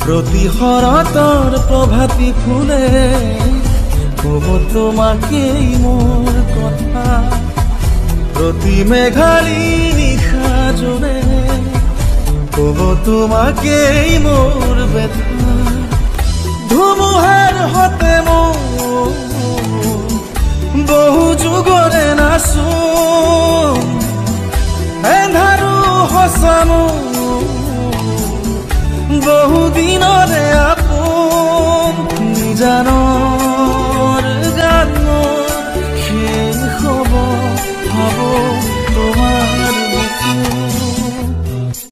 প্ৰতি শৰতৰ প্ৰভাতী ফুলে কব তোমাকেই মোৰ কথা প্ৰতি মেঘালী নিশা জোৰে কব তোমাকেই মোৰ ব্যথা ধুমুহাৰ হতে মোৰ বহু যুগৰে নাচো এন্ধাৰো হসামো বহু দিনৰে আপোন নিজানো